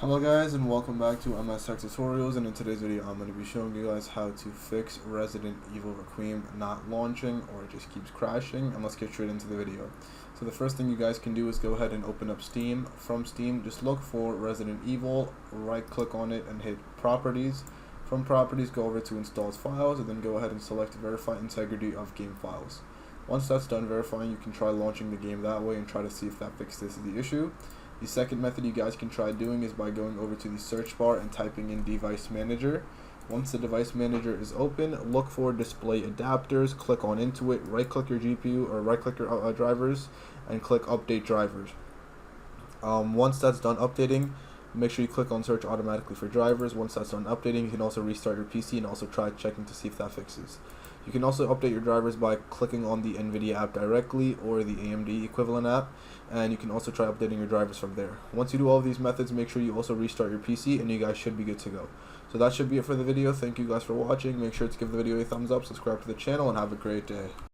Hello guys, and welcome back to MS Tech Tutorials, and in today's video I'm going to be showing you guys how to fix Resident Evil Requiem not launching or it just keeps crashing. And let's get straight into the video. So the first thing you guys can do is go ahead and open up Steam. From Steam, just look for Resident Evil, right click on it and hit Properties. From Properties, go over to Installed Files and then go ahead and select Verify Integrity of Game Files. Once that's done verifying, you can try launching the game that way and try to see if that fixes the issue. The second method you guys can try doing is by going over to the search bar and typing in Device Manager. Once the Device Manager is open, look for Display Adapters, click on into it, right click your GPU or right click your drivers and click Update Drivers. Once that's done updating, make sure you click on Search Automatically for Drivers. Once that's done updating, you can also restart your PC and also try checking to see if that fixes. You can also update your drivers by clicking on the NVIDIA app directly or the AMD equivalent app, and you can also try updating your drivers from there. Once you do all of these methods, make sure you also restart your PC and you guys should be good to go. So that should be it for the video. Thank you guys for watching. Make sure to give the video a thumbs up, subscribe to the channel, and have a great day.